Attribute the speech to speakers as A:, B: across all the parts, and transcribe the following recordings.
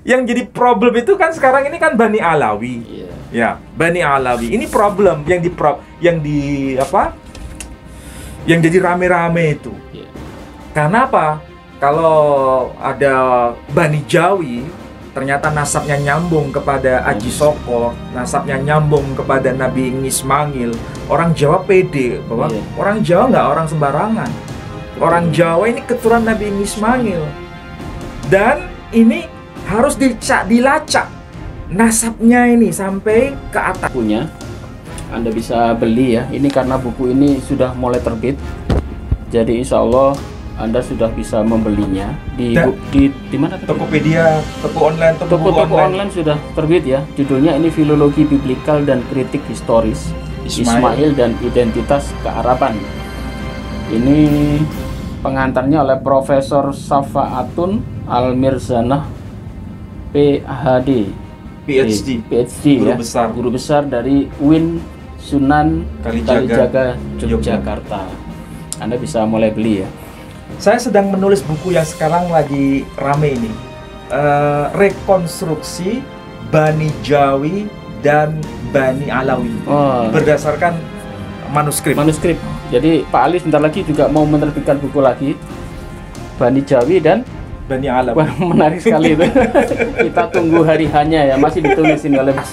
A: Yang jadi problem itu kan sekarang ini kan Bani Alawi.
B: Iya.
A: Ya, Bani Alawi. Ini problem yang di apa? Yang jadi rame-rame itu.
B: Iya.
A: Karena apa? Kalau ada Bani Jawi, ternyata nasabnya nyambung kepada Aji Soko, nasabnya nyambung kepada Nabi Ismail. Orang Jawa pede bahwa
B: Iya.
A: orang Jawa nggak orang sembarangan. Orang Jawa ini keturunan Nabi Ismail. Dan ini harus dilacak nasabnya ini sampai ke atas.
B: Bukunya Anda bisa beli ya. Ini karena buku ini sudah mulai terbit. Jadi insya Allah Anda sudah bisa membelinya di mana tadi?
A: Tokopedia, toko online,
B: Toko online sudah terbit ya. Judulnya ini Filologi Biblikal dan Kritik Historis Ismail dan Identitas Kearaban. Ini pengantarnya oleh Profesor Safaatun Al-Mirzanah PhD ya, guru besar dari UIN Sunan Kalijaga Yogyakarta. Anda bisa mulai beli ya.
A: Saya sedang menulis buku yang sekarang lagi rame ini, rekonstruksi Bani Jawi dan Bani Alawi berdasarkan manuskrip.
B: Jadi Pak Ali sebentar lagi juga mau menerbitkan buku lagi, Bani Jawi dan
A: Bani Alawi.
B: Wah, menarik sekali itu. Kita tunggu hari hanya ya, masih ditulisin oleh Mas.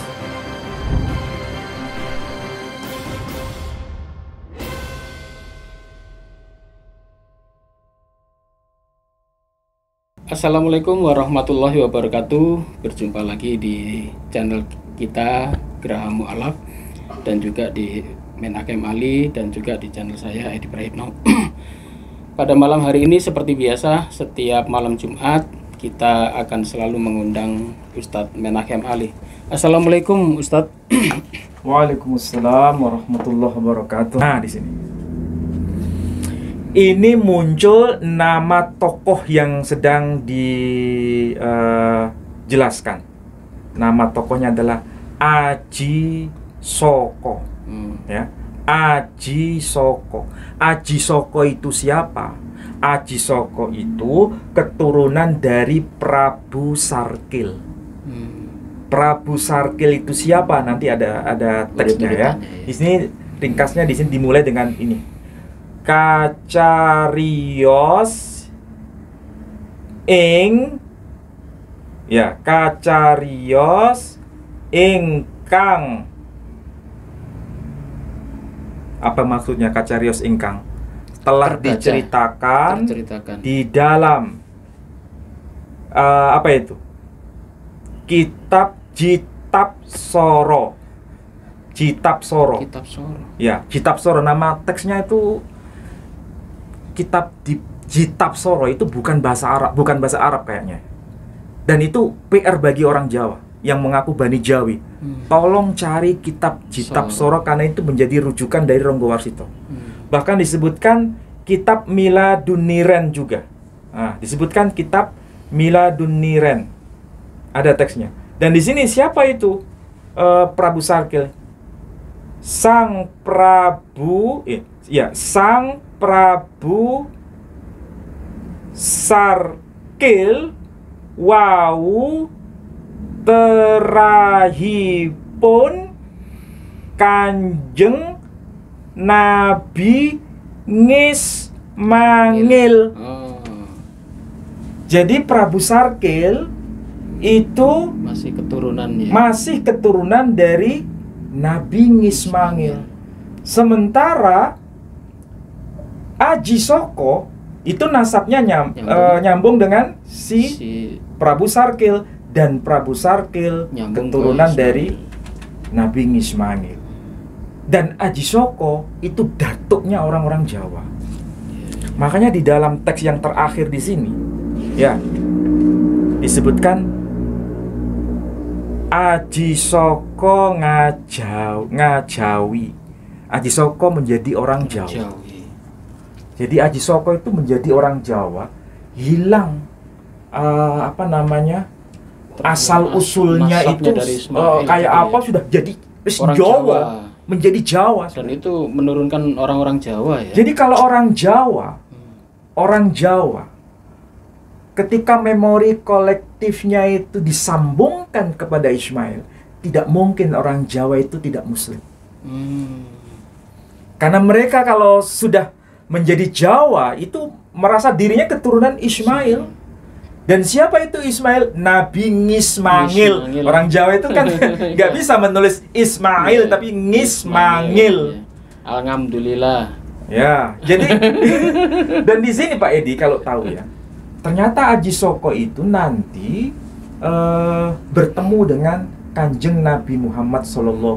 B: Assalamualaikum warahmatullahi wabarakatuh. Berjumpa lagi di channel kita Geraha Mu'alaf dan juga di Menhakem Ali dan juga di channel saya Edi Prahitno. Pada malam hari ini seperti biasa, setiap malam Jumat kita akan selalu mengundang Ustadz Menhakem Ali. Assalamualaikum Ustadz.
A: Waalaikumsalam warahmatullahi wabarakatuh. Nah, di sini. Ini muncul nama tokoh yang sedang dijelaskan. Nama tokohnya adalah Aji Soko. Ya. Aji Soko. Aji Soko itu siapa? Aji Soko itu keturunan dari Prabu Sarkil. Prabu Sarkil itu siapa? Nanti ada teksnya ya. Di sini ringkasnya di sini dimulai dengan ini. Kacarios ingkang. Apa maksudnya Kacarios ingkang? Telah diceritakan di dalam apa itu? Kitab Jitab Soro. Ya, Jitab Soro, nama teksnya itu Kitab Jitab Soro, itu bukan bahasa Arab kayaknya. Dan itu PR bagi orang Jawa yang mengaku Bani Jawi. Tolong cari kitab Jitab Soro karena itu menjadi rujukan dari Ronggo Warsito. Bahkan disebutkan kitab Miladuniren juga. Nah, disebutkan kitab Miladuniren. Ada teksnya. Dan di sini siapa itu Prabu Sarkil? Sang Prabu Sarkil wau terahipun Kanjeng Nabi Ismail. Jadi Prabu Sarkil itu masih keturunan dari Nabi Ismail. Sementara Aji Soko itu nasabnya nyambung dengan si Prabu Sarkil, dan Prabu Sarkil keturunan dari Nabi Ismail. Dan Aji Soko itu datuknya orang-orang Jawa. Makanya di dalam teks yang terakhir di sini ya disebutkan Aji Soko ngajawi. Aji Soko menjadi orang Jawa. Jadi Aji Soko itu menjadi orang Jawa, hilang asal usulnya itu kayak apa sudah jadi Jawa, menjadi Jawa.
B: Dan itu menurunkan orang-orang Jawa ya.
A: Jadi kalau orang Jawa ketika memori kolektifnya itu disambungkan kepada Ismail, tidak mungkin orang Jawa itu tidak muslim. Karena mereka kalau sudah menjadi Jawa itu merasa dirinya keturunan Ismail. Dan siapa itu Ismail? Nabi Ngismangil. Orang Jawa itu kan nggak bisa menulis Ismail, tapi Ngismangil.
B: Alhamdulillah.
A: Ya, jadi dan di sini Pak Edi kalau tahu ya, ternyata Aji Soko itu nanti bertemu dengan Kanjeng Nabi Muhammad SAW.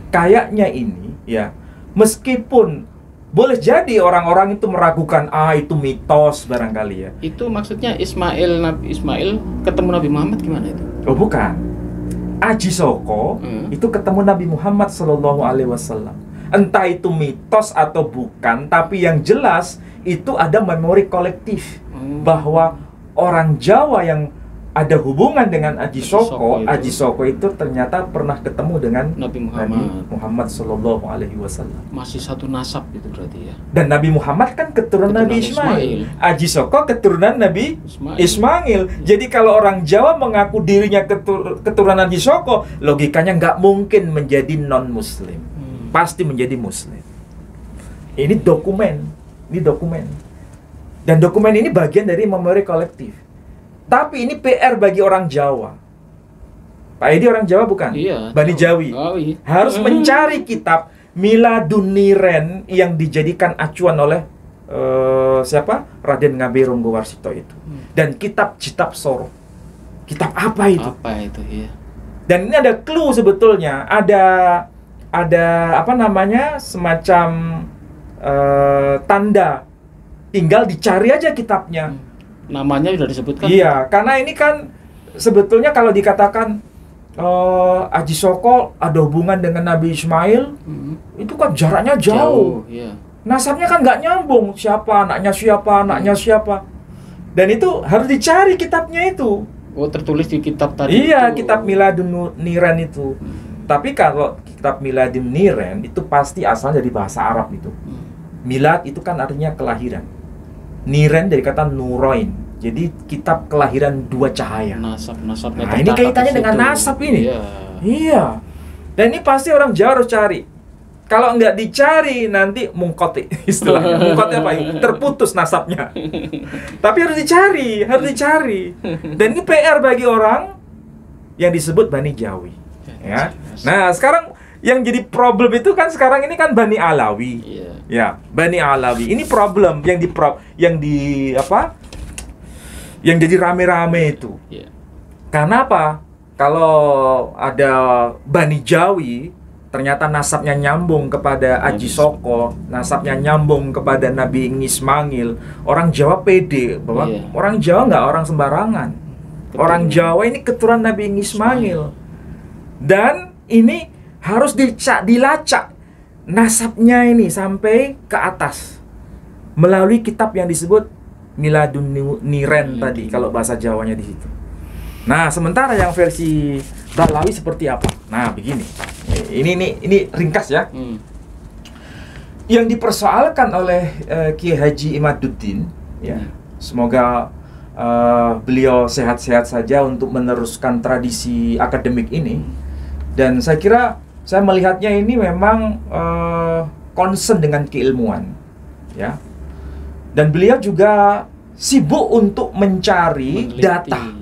A: Kayaknya ini ya, meskipun boleh jadi orang-orang itu meragukan, itu mitos barangkali ya.
B: Itu maksudnya Nabi Ismail ketemu Nabi Muhammad gimana itu?
A: Oh bukan, Aji Soko itu ketemu Nabi Muhammad SAW. Entah itu mitos atau bukan, tapi yang jelas itu ada memori kolektif bahwa orang Jawa yang ada hubungan dengan Aji Soko itu ternyata pernah ketemu dengan
B: Nabi
A: Muhammad Sallallahu Alaihi Wasallam.
B: Masih satu nasab itu berarti ya.
A: Dan Nabi Muhammad kan keturunan Nabi Ismail. Aji Soko keturunan Nabi Ismail. Jadi kalau orang Jawa mengaku dirinya keturunan Aji Soko, logikanya nggak mungkin menjadi non Muslim. Pasti menjadi Muslim. Ini dokumen. Dan dokumen ini bagian dari memori kolektif. Tapi ini PR bagi orang Jawa. Pak Edi orang Jawa bukan?
B: Iya.
A: Bani Jawi.
B: Iya.
A: Harus mencari kitab Miladun Niren yang dijadikan acuan oleh siapa? Raden Ngabei Ronggo Warsito itu. Dan kitab Jitab Soro. Kitab apa itu?
B: Apa itu ya?
A: Dan ini ada clue sebetulnya. Ada apa namanya? Semacam tanda. Tinggal dicari aja kitabnya.
B: Namanya sudah disebutkan.
A: Iya, karena ini kan sebetulnya kalau dikatakan Aji Soko ada hubungan dengan Nabi Ismail, itu kan jaraknya jauh.
B: Iya.
A: Nasabnya kan nggak nyambung. Siapa anaknya siapa. Dan itu harus dicari kitabnya itu.
B: Oh, tertulis di kitab tadi.
A: Iya,
B: itu.
A: kitab Miladun Niren itu. Tapi kalau kitab Miladun Niren itu pasti asalnya dari bahasa Arab itu. Milad itu kan artinya kelahiran. Niren dari kata nuroin. Jadi kitab kelahiran dua cahaya.
B: Nasabnya.
A: Nah, ini kaitannya dengan nasab ini. Iya. Dan ini pasti orang Jawa harus cari. Kalau nggak dicari nanti mungkoti istilahnya. Mungkoti apa? Terputus nasabnya. Tapi harus dicari. Dan ini PR bagi orang yang disebut Bani Jawi. Ya. Nah, sekarang yang jadi problem itu kan sekarang ini kan Bani Alawi. Ya, Bani Alawi. Ini problem yang jadi rame-rame itu. Karena apa? Kalau ada Bani Jawi, ternyata nasabnya nyambung kepada Aji Soko, nasabnya nyambung kepada Nabi Ngismangil. Orang Jawa pede bahwa orang Jawa nggak orang sembarangan. Orang Jawa ini keturunan Nabi Ngismangil. Dan ini harus dilacak nasabnya ini sampai ke atas melalui kitab yang disebut Miladun Niren tadi kalau bahasa Jawanya di situ. Nah, sementara yang versi Dahlawi seperti apa? Nah, begini. Ini ringkas ya. Yang dipersoalkan oleh Kiai Haji Imaduddin ya. Semoga beliau sehat-sehat saja untuk meneruskan tradisi akademik ini. Dan saya kira saya melihatnya ini memang concern dengan keilmuan, ya. Dan beliau juga sibuk untuk mencari data.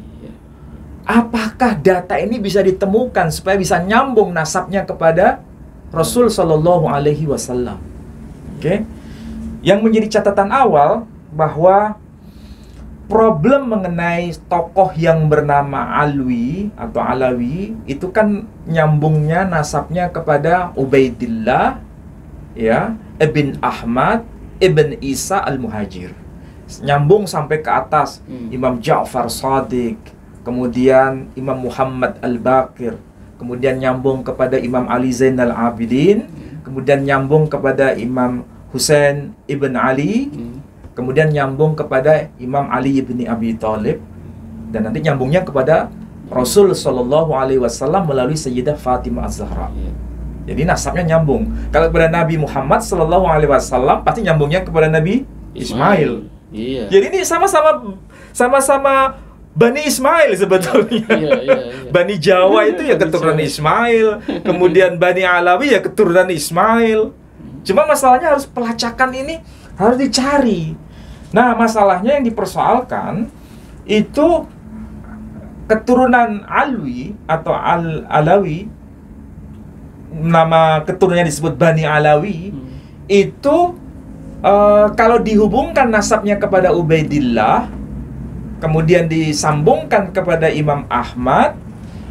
A: Apakah data ini bisa ditemukan supaya bisa nyambung nasabnya kepada Rasul Shallallahu Alaihi Wasallam. Oke. Yang menjadi catatan awal bahwa problem mengenai tokoh yang bernama Alwi atau Alawi itu kan nyambungnya nasabnya kepada Ubaidillah ya, Ibn Ahmad, Ibn Isa Al-Muhajir. Nyambung sampai ke atas Imam Ja'far Shadiq, kemudian Imam Muhammad Al-Baqir, kemudian nyambung kepada Imam Ali Zainal Abidin, kemudian nyambung kepada Imam Husain Ibn Ali, kemudian nyambung kepada Imam Ali bin Abi Thalib, dan nanti nyambungnya kepada Rasul Shallallahu Alaihi Wasallam melalui Sayyidah Fatimah Az-Zahra. Jadi nasabnya nyambung. Kalau kepada Nabi Muhammad Shallallahu Alaihi Wasallam pasti nyambungnya kepada Nabi Ismail.
B: Iya.
A: Jadi ini sama-sama sama-sama Bani Ismail sebetulnya. Bani Jawa itu ya keturunan Ismail, kemudian Bani Alawi ya keturunan Ismail. Cuma masalahnya harus pelacakan ini harus dicari. Nah, masalahnya yang dipersoalkan itu keturunan Alwi atau Alawi, nama keturunannya disebut Bani Alawi, itu kalau dihubungkan nasabnya kepada Ubaidillah, kemudian disambungkan kepada Imam Ahmad,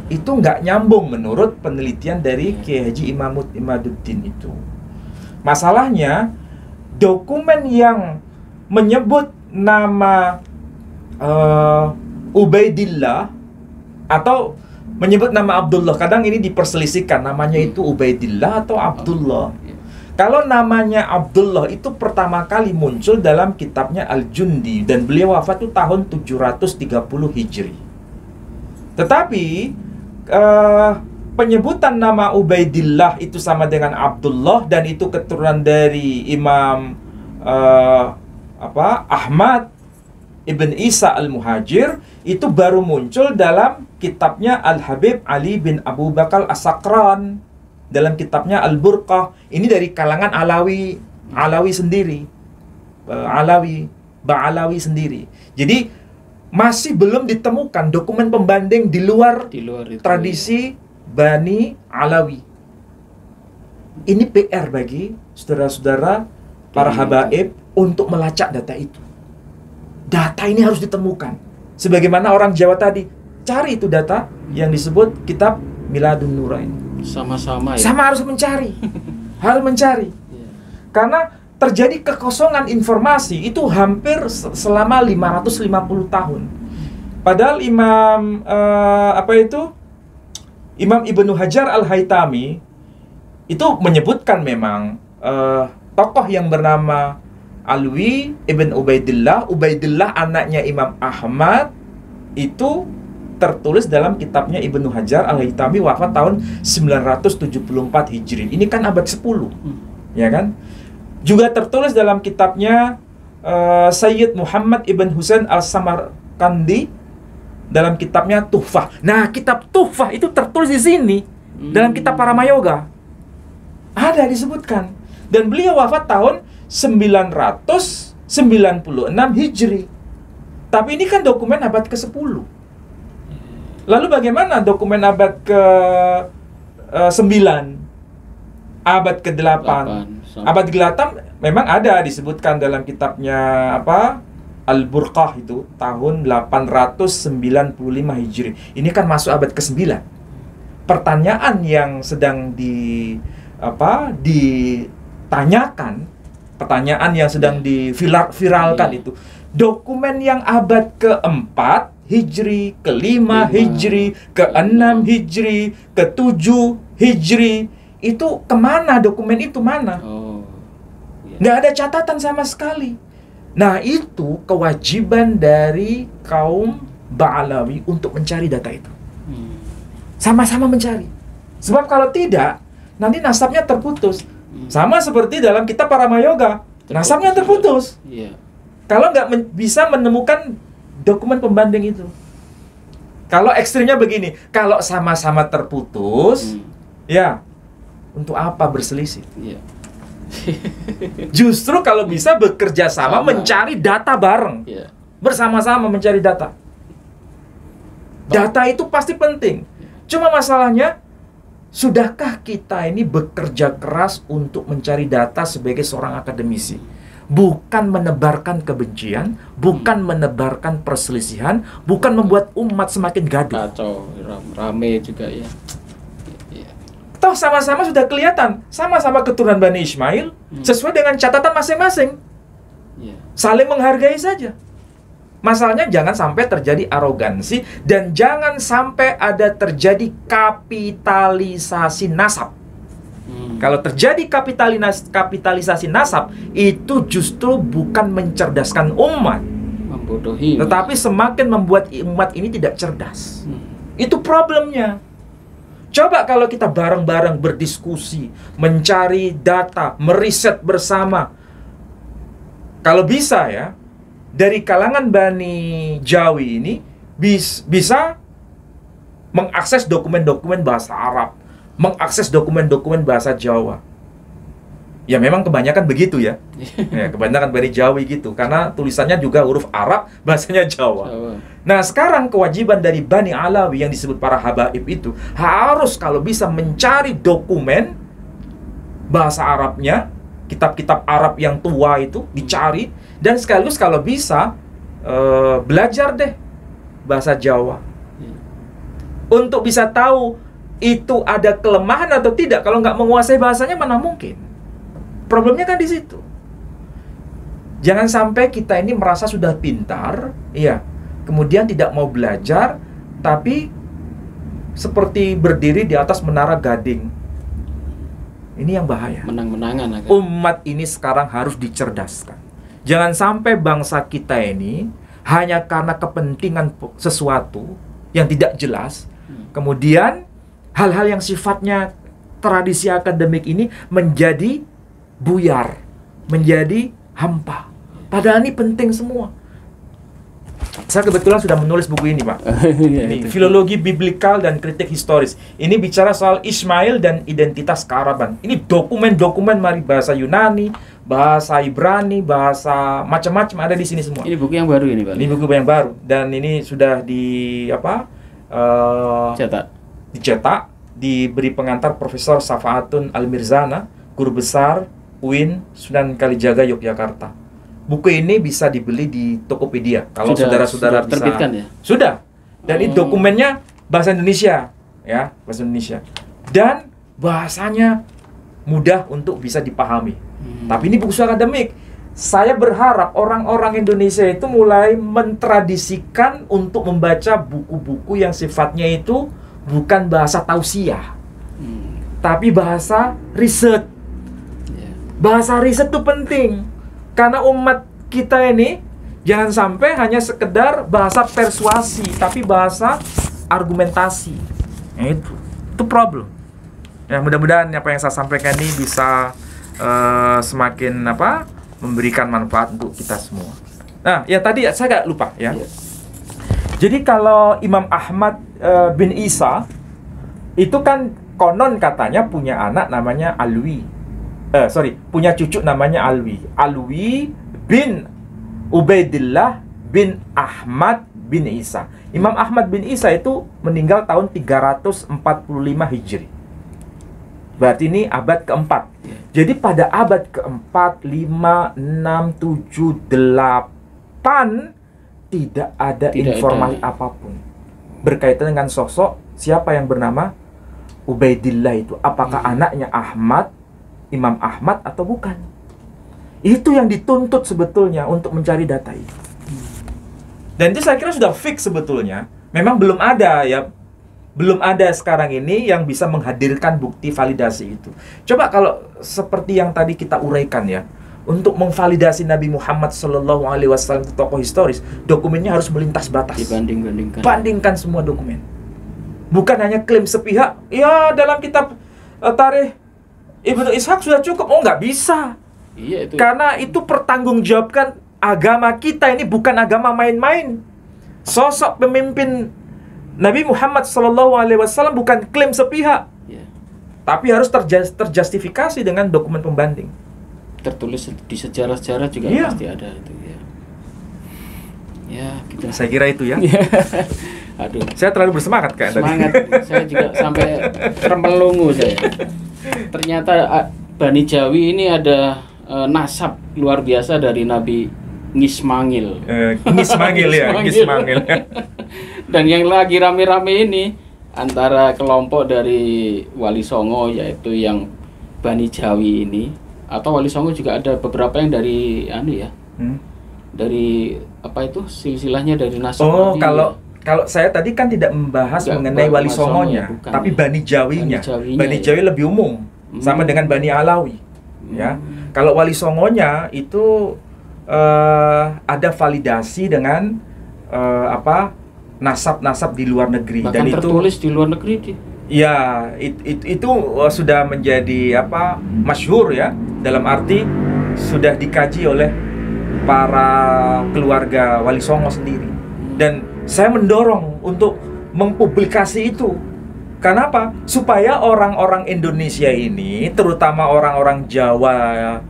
A: itu nggak nyambung menurut penelitian dari Kiai Haji Imaduddin itu. Masalahnya, dokumen yang menyebut nama Ubaidillah atau menyebut nama Abdullah, kadang ini diperselisihkan namanya itu Ubaidillah atau Abdullah. Kalau namanya Abdullah itu pertama kali muncul dalam kitabnya Al-Jundi, dan beliau wafat itu tahun 730 Hijri. Tetapi penyebutan nama Ubaidillah itu sama dengan Abdullah, dan itu keturunan dari Imam Ahmad Ibn Isa Al-Muhajir, itu baru muncul dalam kitabnya Al-Habib Ali bin Abu Bakar As-Sakran, dalam kitabnya Al-Burqah. Ini dari kalangan Alawi sendiri, Ba'alawi sendiri. Jadi masih belum ditemukan dokumen pembanding di luar itu, tradisi Bani Alawi. Ini PR bagi saudara-saudara para habaib untuk melacak data itu. Data ini harus ditemukan. Sebagaimana orang Jawa tadi, cari itu data yang disebut kitab Miladun Nurain.
B: Sama-sama ya?
A: Sama harus mencari. Harus mencari. Karena terjadi kekosongan informasi itu hampir selama 550 tahun. Padahal Imam Ibnu Hajar Al-Haytami itu menyebutkan memang tokoh yang bernama Alwi Ibn Ubaidillah anaknya Imam Ahmad, itu tertulis dalam kitabnya Ibnu Hajar Al-Haytami, wafat tahun 974 Hijri. Ini kan abad 10. Ya kan? Juga tertulis dalam kitabnya Sayyid Muhammad Ibn Husain Al-Samarkandi, dalam kitabnya Tuhfah. Nah, kitab Tuhfah itu tertulis di sini dalam kitab Paramayoga. Ada disebutkan. Dan beliau wafat tahun 996 Hijri. Tapi ini kan dokumen abad ke-10. Lalu bagaimana dokumen abad ke-9? Abad ke-8? Abad ke-8 memang ada disebutkan dalam kitabnya Al-Burqah itu tahun 895 Hijri. Ini kan masuk abad ke-9. Pertanyaan yang sedang ditanyakan, pertanyaan yang sedang diviralkan itu, dokumen yang abad ke-4 Hijri, ke-5 Hijri, ke-6 Hijri, ke-7 Hijri, itu kemana dokumen itu mana? Nggak ada catatan sama sekali. Nah, itu kewajiban dari kaum Ba'alawi untuk mencari data itu. Sama-sama mencari. Sebab kalau tidak, nanti nasabnya terputus. Sama seperti dalam kitab Paramayoga, nasabnya terputus. Kalau nggak bisa menemukan dokumen pembanding itu. Kalau ekstrimnya begini, kalau sama-sama terputus, ya untuk apa berselisih? Justru kalau bisa bekerja sama mencari data bareng, bersama-sama mencari data. Data itu pasti penting. Cuma masalahnya, sudahkah kita ini bekerja keras untuk mencari data sebagai seorang akademisi? Bukan menebarkan kebencian, bukan menebarkan perselisihan, bukan membuat umat semakin gaduh.
B: Kacau, rame juga ya.
A: Toh sama-sama sudah kelihatan, sama-sama keturunan Bani Ismail, sesuai dengan catatan masing-masing. Saling menghargai saja. Masalahnya jangan sampai terjadi arogansi, dan jangan sampai ada terjadi kapitalisasi nasab. Kalau terjadi kapitalisasi nasab, itu justru bukan mencerdaskan umat,
B: membodohi,
A: tetapi semakin membuat umat ini tidak cerdas. Itu problemnya. Coba kalau kita bareng-bareng berdiskusi, mencari data, meriset bersama. Kalau bisa ya, dari kalangan Bani Jawi ini bisa mengakses dokumen-dokumen bahasa Arab, mengakses dokumen-dokumen bahasa Jawa. Ya memang kebanyakan begitu ya. Ya, kebanyakan Bani Jawi gitu, karena tulisannya juga huruf Arab, bahasanya Jawa. Nah, sekarang kewajiban dari Bani Alawi yang disebut para habaib itu harus kalau bisa mencari dokumen bahasa Arabnya, kitab-kitab Arab yang tua itu dicari, dan sekaligus kalau bisa belajar deh bahasa Jawa. Untuk bisa tahu itu ada kelemahan atau tidak. Kalau nggak menguasai bahasanya mana mungkin. Problemnya kan di situ. Jangan sampai kita ini merasa sudah pintar, iya, kemudian tidak mau belajar, tapi seperti berdiri di atas menara gading. Ini yang bahaya.
B: Menang-menangan.
A: Umat ini sekarang harus dicerdaskan. Jangan sampai bangsa kita ini hanya karena kepentingan sesuatu yang tidak jelas, kemudian hal-hal yang sifatnya tradisi akademik ini menjadi buyar, menjadi hampa. Padahal ini penting semua. Saya kebetulan sudah menulis buku ini, Pak. Ini Filologi Biblikal dan Kritik Historis. Ini bicara soal Ismail dan identitas kearaban. Ini dokumen-dokumen mari bahasa Yunani, bahasa Ibrani, bahasa macam-macam ada di sini semua.
B: Ini buku yang baru ini, Pak.
A: Ini buku yang baru dan ini sudah dicetak, diberi pengantar Profesor Safaatun Al-Mirzana, guru besar UIN Sunan Kalijaga Yogyakarta. Buku ini bisa dibeli di Tokopedia kalau saudara-saudara bisa.
B: Terbitkan ya?
A: Sudah. Dan ini dokumennya bahasa Indonesia, ya, bahasa Indonesia. Dan bahasanya mudah untuk bisa dipahami. Tapi ini buku akademik. Saya berharap orang-orang Indonesia itu mulai mentradisikan untuk membaca buku-buku yang sifatnya itu bukan bahasa tausiah, tapi bahasa riset. Bahasa riset itu penting, karena umat kita ini jangan sampai hanya sekedar bahasa persuasi, tapi bahasa argumentasi. Nah, itu problem. Ya, mudah-mudahan apa yang saya sampaikan ini bisa semakin memberikan manfaat untuk kita semua. Nah, ya tadi saya nggak lupa ya. Jadi kalau Imam Ahmad bin Isa itu kan konon katanya punya anak namanya Alwi. Punya cucu namanya Alwi. Alwi bin Ubaidillah bin Ahmad bin Isa. Imam Ahmad bin Isa itu meninggal tahun 345 Hijri. Berarti ini abad keempat. Jadi pada abad keempat, 5, 6, 7, 8 tidak ada informasi apapun berkaitan dengan sosok siapa yang bernama Ubaidillah itu. Apakah anaknya Ahmad, Imam Ahmad atau bukan? Itu yang dituntut sebetulnya untuk mencari data itu. Dan itu saya kira sudah fix sebetulnya. Memang belum ada ya. Belum ada sekarang ini yang bisa menghadirkan bukti validasi itu. Coba kalau seperti yang tadi kita uraikan ya, untuk memvalidasi Nabi Muhammad SAW itu tokoh historis, dokumennya harus melintas batas. Bandingkan semua dokumen. Bukan hanya klaim sepihak, ya dalam kitab tarikh Ibnu Ishaq sudah cukup. Oh, nggak bisa.
B: Iya, itu.
A: Karena itu pertanggungjawabkan agama kita ini bukan agama main-main. Sosok pemimpin Nabi Muhammad SAW bukan klaim sepihak, tapi harus terjustifikasi dengan dokumen pembanding.
B: Tertulis di sejarah-sejarah juga pasti ada itu ya. Ya, gitu.
A: Saya kira itu ya.
B: Aduh,
A: saya terlalu bersemangat kayak
B: semangat.
A: tadi.
B: Saya juga sampai termelungu saya. Ternyata Bani Jawi ini ada nasab luar biasa dari Nabi Ngismangil.
A: Ngismangil ya, Ngismangil.
B: Dan yang lagi rame-rame ini antara kelompok dari Wali Songo, yaitu yang Bani Jawi ini, atau Wali Songo juga ada beberapa yang dari dari apa itu silsilahnya dari nasab.
A: Oh, kalau saya tadi kan tidak membahas mengenai Wali Songonya, tapi Bani Jawinya. Bani Jawi lebih umum, sama dengan Bani Alawi. Ya, kalau Wali Songonya itu ada validasi dengan nasab-nasab di luar negeri.
B: Bahkan dan tertulis itu, di luar negeri.
A: Ya, itu sudah menjadi masyhur ya, dalam arti sudah dikaji oleh para keluarga Wali Songo sendiri. Dan saya mendorong untuk mempublikasi itu. Kenapa? Supaya orang-orang Indonesia ini, terutama orang-orang Jawa,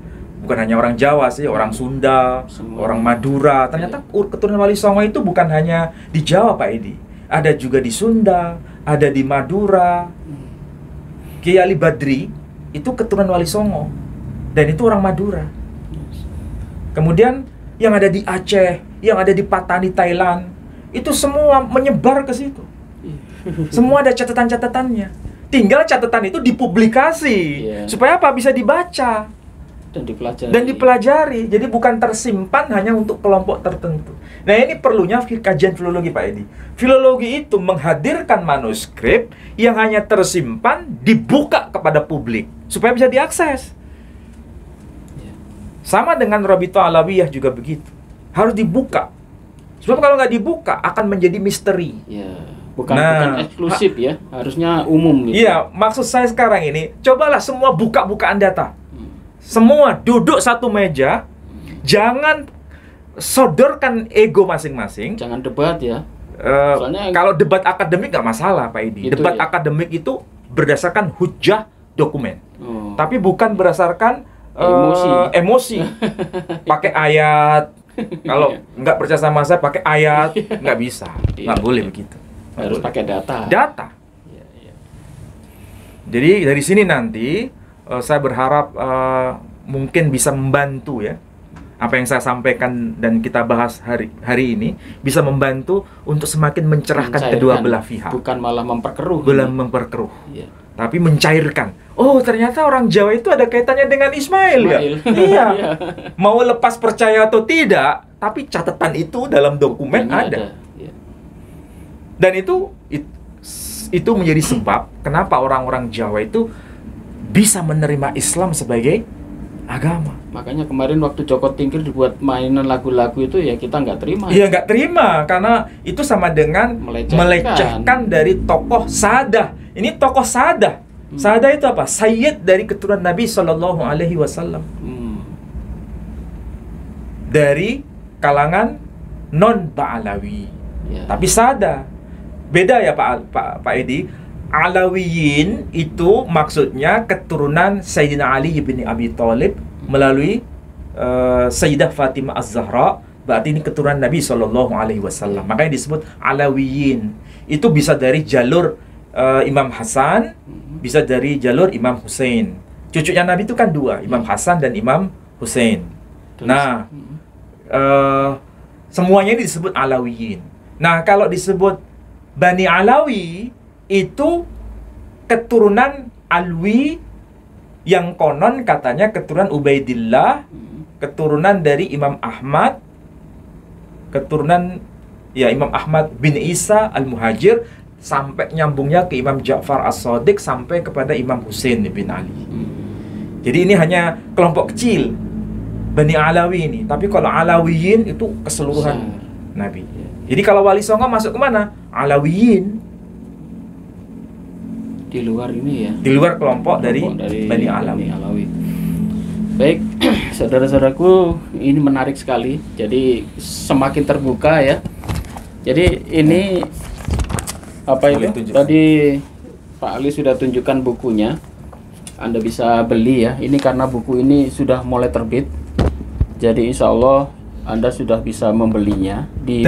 A: bukan hanya orang Jawa sih, orang Sunda, orang Madura. Ternyata keturunan Wali Songo itu bukan hanya di Jawa, Pak Edi. Ada juga di Sunda, ada di Madura. Kiai Ali Badri itu keturunan Wali Songo, dan itu orang Madura. Kemudian yang ada di Aceh, yang ada di Patani, Thailand, itu semua menyebar ke situ. Semua ada catatan-catatannya. Tinggal catatan itu dipublikasi, supaya apa? Bisa dibaca dan dipelajari. Jadi bukan tersimpan hanya untuk kelompok tertentu. Nah, ini perlunya kajian filologi, Pak Edi. Filologi itu menghadirkan manuskrip yang hanya tersimpan, dibuka kepada publik supaya bisa diakses. Sama dengan Rabithah Alawiyah juga begitu. Harus dibuka. Sebab kalau nggak dibuka akan menjadi misteri.
B: Bukan eksklusif ya, harusnya umum gitu.
A: Iya, maksud saya sekarang ini, cobalah semua buka-bukaan data. Semua duduk satu meja, jangan sodorkan ego masing-masing.
B: Jangan debat ya.
A: Kalau debat akademik nggak masalah, Pak Edi. Debat akademik itu berdasarkan hujah dokumen. Tapi bukan berdasarkan emosi. Pakai ayat. Kalau nggak percaya sama saya, pakai ayat. Nggak bisa. Nggak boleh begitu.
B: Harus pakai data.
A: Jadi dari sini nanti saya berharap mungkin bisa membantu ya, apa yang saya sampaikan dan kita bahas hari ini bisa membantu untuk semakin mencerahkan kedua belah pihak.
B: Bukan malah memperkeruh.
A: Tapi mencairkan. Oh, ternyata orang Jawa itu ada kaitannya dengan Ismail. Ya. Iya. Mau lepas percaya atau tidak, tapi catatan itu dalam dokumen ada. Dan itu menjadi sebab kenapa orang-orang Jawa itu bisa menerima Islam sebagai agama.
B: Makanya kemarin waktu Joko Tingkir dibuat mainan lagu-lagu itu ya kita nggak terima.
A: Iya, nggak terima karena itu sama dengan melecehkan dari tokoh Sadah. Ini tokoh Sadah. Sadah itu apa? Sayyid dari keturunan Nabi Shallallahu Alaihi Wasallam. Dari kalangan non Ba'alawi. Tapi Sadah. Beda ya Pak Edi. Alawiyin itu maksudnya keturunan Sayyidina Ali bin Abi Thalib melalui Sayyidah Fatimah Az-Zahra. Berarti ini keturunan Nabi Shallallahu Alaihi Wasallam. Makanya disebut Alawiyin. Itu bisa dari jalur Imam Hasan, bisa dari jalur Imam Hussein. Cucunya Nabi itu kan dua, Imam Hasan dan Imam Hussein. Nah, semuanya ini disebut Alawiyin. Nah, kalau disebut Bani Alawi itu keturunan Alwi yang konon katanya keturunan Ubaidillah, keturunan dari Imam Ahmad, keturunan Imam Ahmad bin Isa Al-Muhajir, sampai nyambungnya ke Imam Ja'far As-Shadiq sampai kepada Imam Husain bin Ali. Jadi ini hanya kelompok kecil Bani Alawi ini, tapi kalau Alawiyin itu keseluruhan Nabi. Jadi kalau Wali Songo masuk kemana? Alawiyin.
B: Di luar ini ya.
A: Di luar kelompok dari Bani Alawi.
B: Baik, saudara-saudaraku, ini menarik sekali. Jadi semakin terbuka ya. Jadi ini apa itu? Tadi Pak Ali sudah tunjukkan bukunya. Anda bisa beli ya. Ini karena buku ini sudah mulai terbit. Jadi insya Allah Anda sudah bisa membelinya di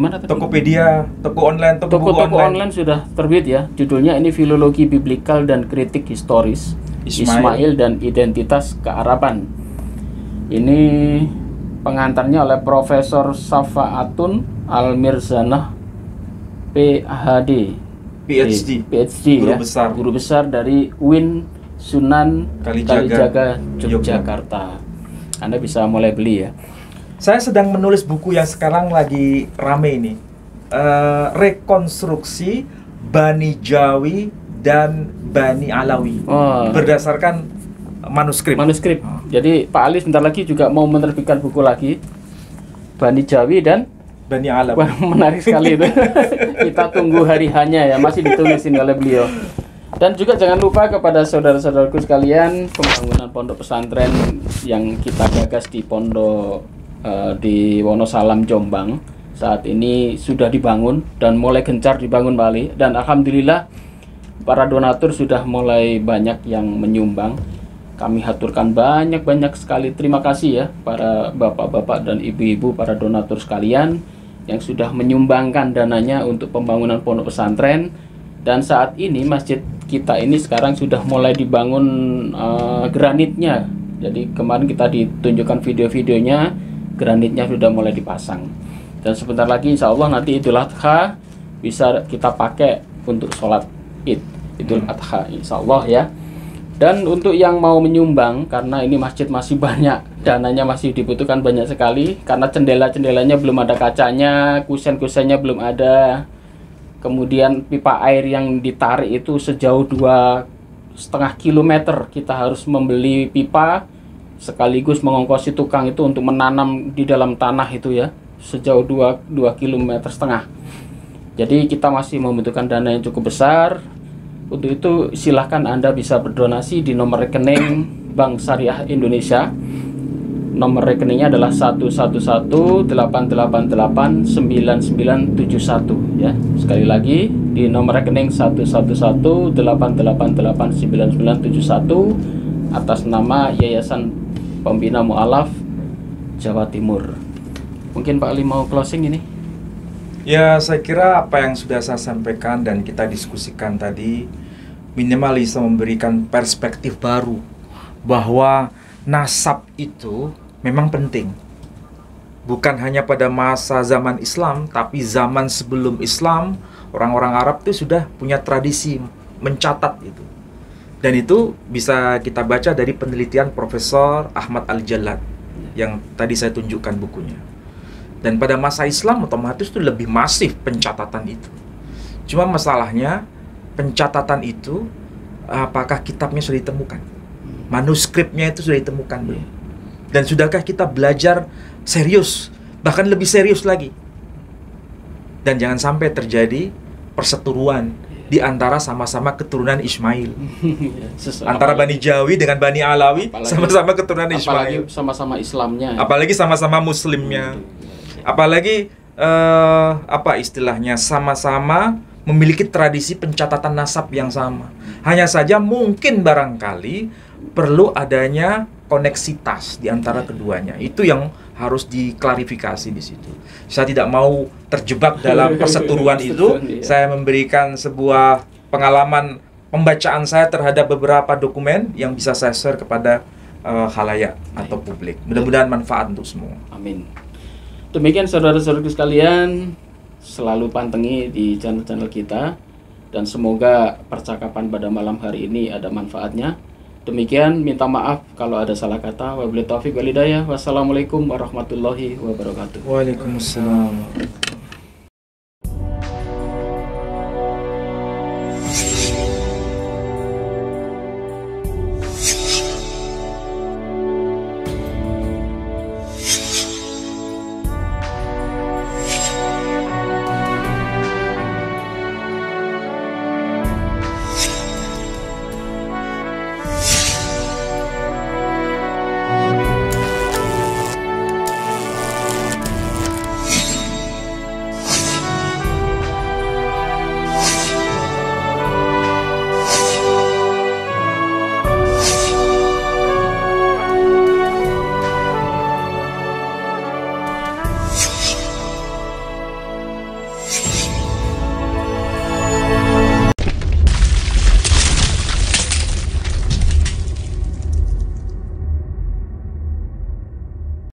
B: mana tadi?
A: Tokopedia, toko online, toko
B: online sudah terbit ya. Judulnya ini Filologi Biblikal dan Kritik Historis Ismail dan Identitas Kearaban. Ini pengantarnya oleh Profesor Safaatun Al-Mirzanah PhD guru besar dari UIN Sunan Kalijaga Yogyakarta. Anda bisa mulai beli ya.
A: Saya sedang menulis buku yang sekarang lagi rame ini, rekonstruksi Bani Jawi dan Bani Alawi berdasarkan manuskrip.
B: Jadi Pak Ali sebentar lagi juga mau menerbitkan buku lagi, Bani Jawi dan
A: Bani Alawi.
B: Menarik sekali itu. Kita tunggu hari hanya ya, masih ditulisin oleh beliau. Dan juga jangan lupa kepada saudara-saudaraku sekalian, pembangunan pondok pesantren yang kita gagas di Pondok di Wonosalam, Jombang. Saat ini sudah dibangun dan mulai gencar dibangun Bali, dan alhamdulillah para donatur sudah mulai banyak yang menyumbang. Kami haturkan banyak sekali terima kasih ya para bapak-bapak dan ibu-ibu, para donatur sekalian yang sudah menyumbangkan dananya untuk pembangunan pondok pesantren. Dan saat ini masjid kita ini sekarang sudah mulai dibangun granitnya. Jadi kemarin kita ditunjukkan video-videonya, granitnya sudah mulai dipasang. Dan sebentar lagi insya Allah nanti Idul Adha bisa kita pakai untuk sholat Id Idul Adha insya Allah ya. Dan untuk yang mau menyumbang, karena ini masjid masih banyak, dananya masih dibutuhkan banyak sekali, karena jendela-jendelanya belum ada kacanya, kusen-kusennya belum ada, kemudian pipa air yang ditarik itu sejauh 2,5 kilometer, kita harus membeli pipa sekaligus mengongkosi tukang itu untuk menanam di dalam tanah itu ya, sejauh 2,5 kilometer. Jadi kita masih membutuhkan dana yang cukup besar. Untuk itu silahkan Anda bisa berdonasi di nomor rekening Bank Syariah Indonesia. Nomor rekeningnya adalah 111-888-9971 ya. Sekali lagi di nomor rekening 111-888-9971 atas nama Yayasan Pembina Mu'alaf Jawa Timur. Mungkin Pak Ali mau closing ini?
A: Ya, saya kira apa yang sudah saya sampaikan dan kita diskusikan tadi minimal bisa memberikan perspektif baru bahwa nasab itu memang penting. Bukan hanya pada masa zaman Islam, tapi zaman sebelum Islam, orang-orang Arab itu sudah punya tradisi mencatat itu. Dan itu bisa kita baca dari penelitian Profesor Ahmad Al-Jallad yang tadi saya tunjukkan bukunya. Dan pada masa Islam otomatis itu lebih masif pencatatan itu. Cuma masalahnya pencatatan itu apakah kitabnya sudah ditemukan? Manuskripnya itu sudah ditemukan belum? Dan sudahkah kita belajar serius, bahkan lebih serius lagi? Dan jangan sampai terjadi perseteruan di antara sama-sama keturunan Ismail. Antara Bani Jawi dengan Bani Alawi sama-sama keturunan Ismail.
B: Apalagi sama-sama Islamnya.
A: Apalagi sama-sama Muslimnya. Apalagi apa istilahnya, sama-sama memiliki tradisi pencatatan nasab yang sama. Hanya saja mungkin barangkali perlu adanya koneksitas di antara keduanya. Itu yang harus diklarifikasi di situ. Saya tidak mau terjebak dalam perseteruan itu. Saya memberikan sebuah pengalaman pembacaan saya terhadap beberapa dokumen yang bisa saya share kepada khalayak atau publik. Mudah-mudahan manfaat untuk semua.
B: Amin. Demikian saudara-saudara sekalian, selalu pantengin di channel-channel kita, dan semoga percakapan pada malam hari ini ada manfaatnya. Demikian, minta maaf kalau ada salah kata. Wabillahi taufiq wal hidayah. Wassalamualaikum warahmatullahi wabarakatuh.
A: Waalaikumsalam.